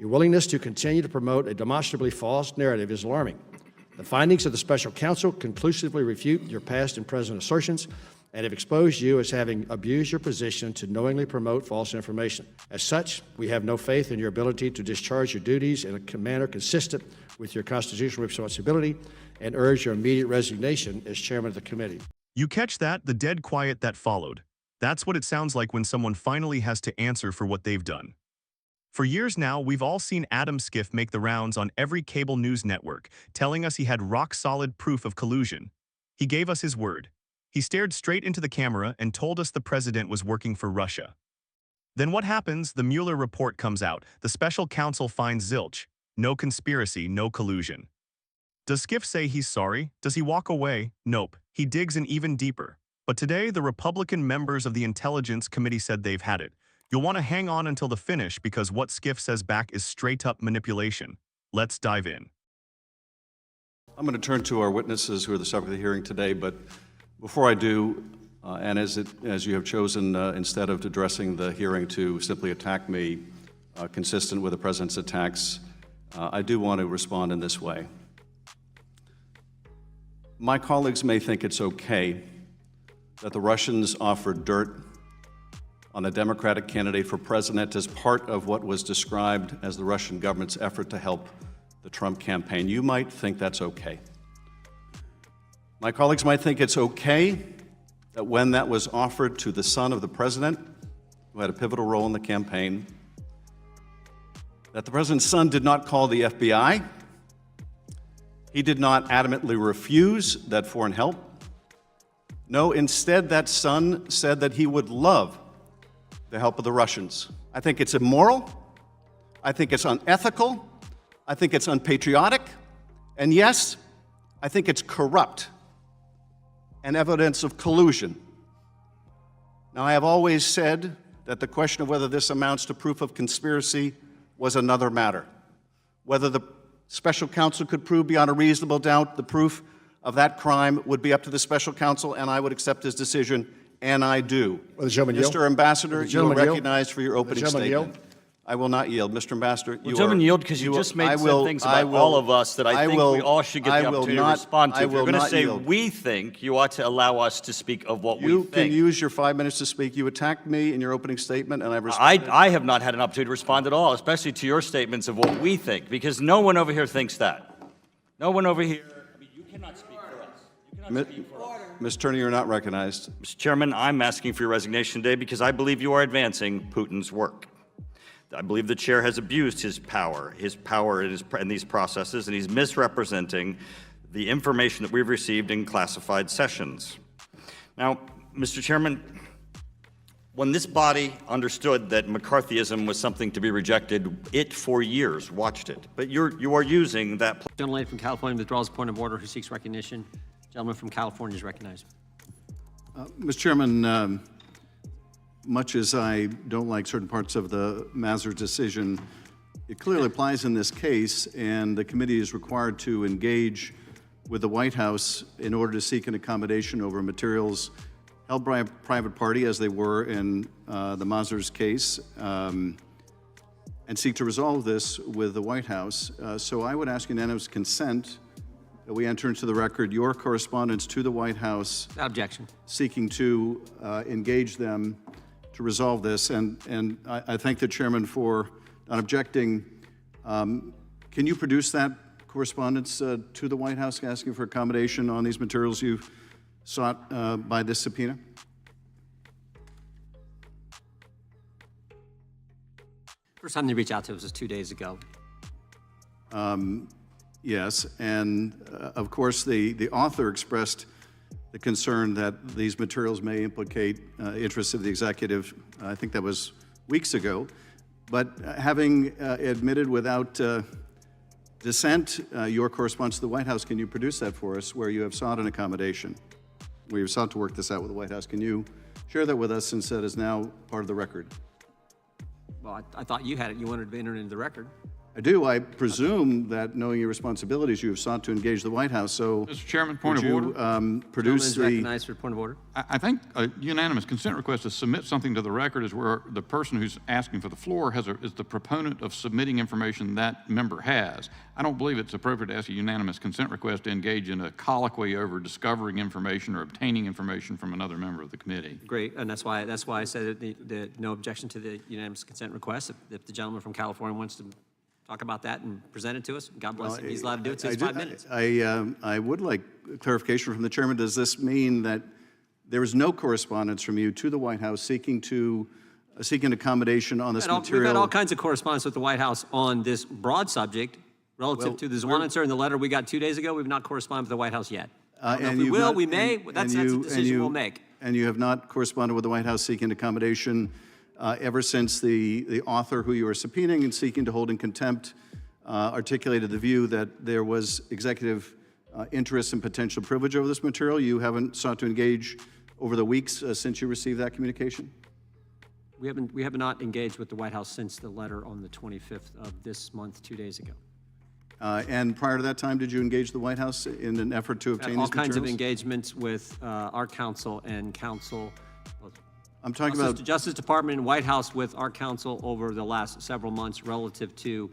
Your willingness to continue to promote a demonstrably false narrative is alarming. The findings of the special counsel conclusively refute your past and present assertions and have exposed you as having abused your position to knowingly promote false information. As such, we have no faith in your ability to discharge your duties in a manner consistent with your constitutional responsibility and urge your immediate resignation as chairman of the committee. You catch that? The dead quiet that followed. That's what it sounds like when someone finally has to answer for what they've done. For years now, we've all seen Adam Schiff make the rounds on every cable news network, telling us he had rock-solid proof of collusion. He gave us his word. He stared straight into the camera and told us the president was working for Russia. Then what happens? The Mueller report comes out. The special counsel finds zilch. No conspiracy, no collusion. Does Schiff say he's sorry? Does he walk away? Nope. He digs in even deeper. But today, the Republican members of the Intelligence Committee said they've had it. You'll want to hang on until the finish because what Schiff says back is straight-up manipulation. Let's dive in. I'm going to turn to our witnesses who are the subject of the hearing today, but before I do, and as you have chosen, instead of addressing the hearing to simply attack me, consistent with the President's attacks, I do want to respond in this way. My colleagues may think it's okay that the Russians offered dirt on the Democratic candidate for president as part of what was described as the Russian government's effort to help the Trump campaign. You might think that's okay. My colleagues might think it's okay that when that was offered to the son of the president, who had a pivotal role in the campaign, that the president's son did not call the FBI. He did not adamantly refuse that foreign help. No, instead, that son said that he would love the help of the Russians. I think it's immoral. I think it's unethical. I think it's unpatriotic. And yes, I think it's corrupt and evidence of collusion. Now, I have always said that the question of whether this amounts to proof of conspiracy was another matter. Whether the special counsel could prove beyond a reasonable doubt the proof of that crime would be up to the special counsel, and I would accept his decision, and I do. Mr. Ambassador, you are recognized for your opening statement. I will not yield. Mr. Ambassador, you gentlemen, yield because you just made some things about all of us that I think we all should get the opportunity to respond to. If you're going to say we think, you ought to allow us to speak of what we think. You can use your 5 minutes to speak. You attacked me in your opening statement, and I responded. I have not had an opportunity to respond at all, especially to your statements of what we think, because no one over here thinks that. No one over here. I mean, you cannot speak for us. You cannot speak for us. Ms. Turner, you're not recognized. Mr. Chairman, I'm asking for your resignation today because I believe you are advancing Putin's work. I believe the chair has abused his power in these processes, and he's misrepresenting the information that we've received in classified sessions. Now, Mr. Chairman, when this body understood that McCarthyism was something to be rejected, it for years watched it. But you are using that. Gentleman from California withdraws point of order, who seeks recognition. Gentleman from California is recognized. Mr. Chairman, much as I don't like certain parts of the Mazur decision, it clearly applies in this case, and the committee is required to engage with the White House in order to seek an accommodation over materials held by a private party, as they were in the Mazur's case, and seek to resolve this with the White House. So I would ask unanimous consent that we enter into the record your correspondence to the White House. Without objection. Seeking to engage them to resolve this, and I thank the chairman for not objecting. Can you produce that correspondence to the White House asking for accommodation on these materials you sought by this subpoena? First time they reached out to us was 2 days ago. Yes, and of course the author expressed the concern that these materials may implicate interests of the executive. I think that was weeks ago. But having admitted without dissent your correspondence to the White House, can you produce that for us where you have sought an accommodation, where you've sought to work this out with the White House? Can you share that with us since that is now part of the record? Well, I thought you had it. You wanted to enter it into the record. I do. I presume that, knowing your responsibilities, you have sought to engage the White House. So, Mr. Chairman, point would of you order. produce Gentleman's the... recognized for point of order. I think a unanimous consent request to submit something to the record is where the person who's asking for the floor is the proponent of submitting information that member has. I don't believe it's appropriate to ask a unanimous consent request to engage in a colloquy over discovering information or obtaining information from another member of the committee. Great, and that's why I said that no objection to the unanimous consent request. If the gentleman from California wants to talk about that and present it to us, God bless him. He's allowed to do it. So it's 5 minutes. I would like clarification from the chairman. Does this mean that there is no correspondence from you to the White House seeking accommodation on this material? We've had all kinds of correspondence with the White House on this broad subject relative to the Zwanitzer and the letter we got 2 days ago. We've not corresponded with the White House yet. If we will, we may. That's a decision we'll make. And you have not corresponded with the White House seeking accommodation ever since the author who you are subpoenaing and seeking to hold in contempt articulated the view that there was executive interest and potential privilege over this material. You haven't sought to engage over the weeks since you received that communication? We have not engaged with the White House since the letter on the 25th of this month, 2 days ago. And prior to that time, did you engage the White House in an effort to obtain these materials? All kinds of engagements with our counsel and counsel. I'm talking about the Justice Department and White House with our counsel over the last several months relative to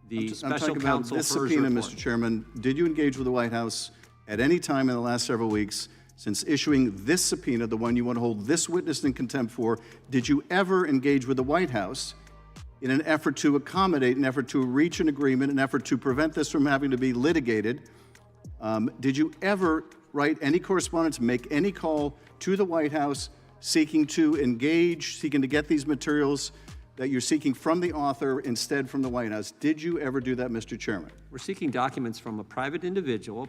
the special counsel this subpoena, Mr. Chairman. Did you engage with the White House at any time in the last several weeks since issuing this subpoena, the one you want to hold this witness in contempt for? Did you ever engage with the White House in an effort to accommodate, an effort to reach an agreement, an effort to prevent this from having to be litigated? Did you ever write any correspondence, make any call to the White House seeking to engage, seeking to get these materials that you're seeking from the author instead from the White House? Did you ever do that, Mr. Chairman? We're seeking documents from a private individual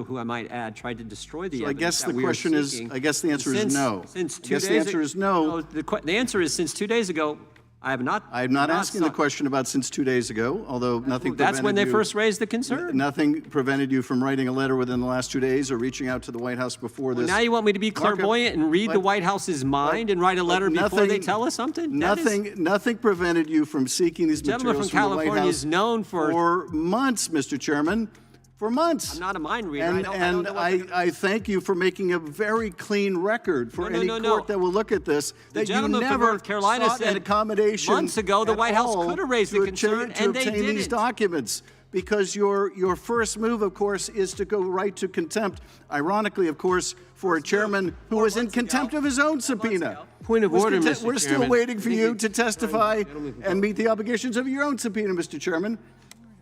who I might add tried to destroy the So I evidence guess that the we are question is, seeking. I guess the answer is no. Since 2 I guess days the answer is no. The answer is since 2 days ago, I have not. I'm not asking the question about since 2 days ago, although nothing That's when prevented they you- first raised the concern. Nothing prevented you from writing a letter within the last 2 days or reaching out to the White House before this. Now you want me to be clairvoyant and read the White House's mind and write a letter before they tell us something? Nothing prevented you from seeking these gentleman materials from from the White California House is known for months, Mr. Chairman, for months. I'm not a mind reader. And I thank you for making a very clean record for any court that will look at this, that you gentleman from never North Carolina sought said an accommodation months ago the at White House all could have raised the to concern, obtain- and they to obtain these didn't. documents. Because your first move, of course, is to go right to contempt. Ironically, of course, for a chairman who was in contempt of his own subpoena. Point of order, Mr. We're still Chairman. waiting for you to testify and meet the obligations of your own subpoena, Mr. Chairman.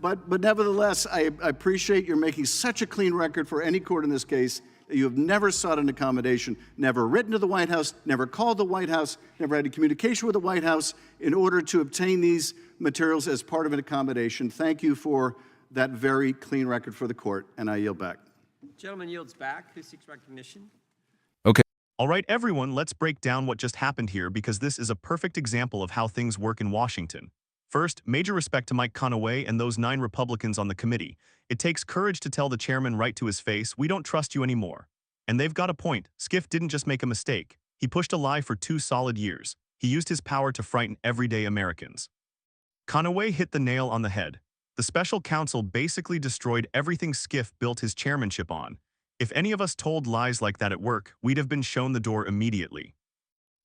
But nevertheless, I appreciate you're making such a clean record for any court in this case that you have never sought an accommodation, never written to the White House, never called the White House, never had a communication with the White House in order to obtain these materials as part of an accommodation. Thank you for that very clean record for the court, and I yield back. Gentleman yields back. Who seeks recognition? All right, everyone, let's break down what just happened here because this is a perfect example of how things work in Washington. First, major respect to Mike Conaway and those 9 Republicans on the committee. It takes courage to tell the chairman right to his face, we don't trust you anymore. And they've got a point. Schiff didn't just make a mistake. He pushed a lie for 2 solid years. He used his power to frighten everyday Americans. Conaway hit the nail on the head. The special counsel basically destroyed everything Schiff built his chairmanship on. If any of us told lies like that at work, we'd have been shown the door immediately.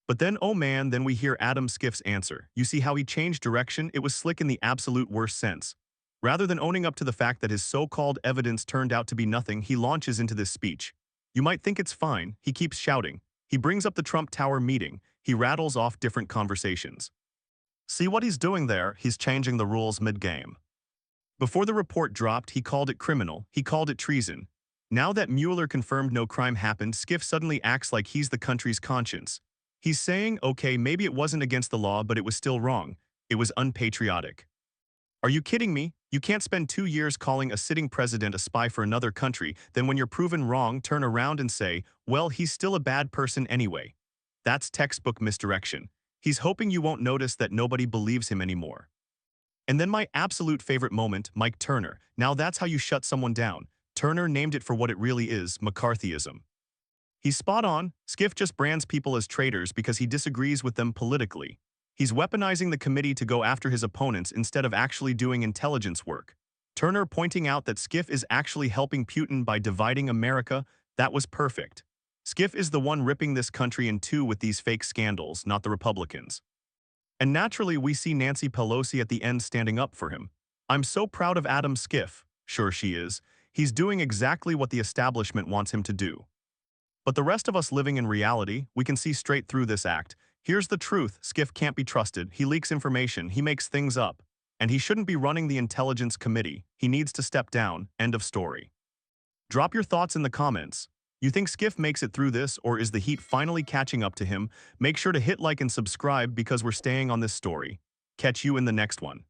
But then, oh man, then we hear Adam Schiff's answer. You see how he changed direction? It was slick in the absolute worst sense. Rather than owning up to the fact that his so-called evidence turned out to be nothing, he launches into this speech. You might think it's fine. He keeps shouting. He brings up the Trump Tower meeting. He rattles off different conversations. See what he's doing there? He's changing the rules mid-game. Before the report dropped, he called it criminal. He called it treason. Now that Mueller confirmed no crime happened, Schiff suddenly acts like he's the country's conscience. He's saying, okay, maybe it wasn't against the law, but it was still wrong. It was unpatriotic. Are you kidding me? You can't spend 2 years calling a sitting president a spy for another country, then when you're proven wrong, turn around and say, well, he's still a bad person anyway. That's textbook misdirection. He's hoping you won't notice that nobody believes him anymore. And then my absolute favorite moment, Mike Turner. Now that's how you shut someone down. Turner named it for what it really is, McCarthyism. He's spot on. Schiff just brands people as traitors because he disagrees with them politically. He's weaponizing the committee to go after his opponents instead of actually doing intelligence work. Turner pointing out that Schiff is actually helping Putin by dividing America, that was perfect. Schiff is the one ripping this country in two with these fake scandals, not the Republicans. And naturally, we see Nancy Pelosi at the end standing up for him. I'm so proud of Adam Schiff. Sure she is. He's doing exactly what the establishment wants him to do. But the rest of us living in reality, we can see straight through this act. Here's the truth: Schiff can't be trusted. He leaks information. He makes things up. And he shouldn't be running the Intelligence Committee. He needs to step down. End of story. Drop your thoughts in the comments. You think Schiff makes it through this, or is the heat finally catching up to him? Make sure to hit like and subscribe because we're staying on this story. Catch you in the next one.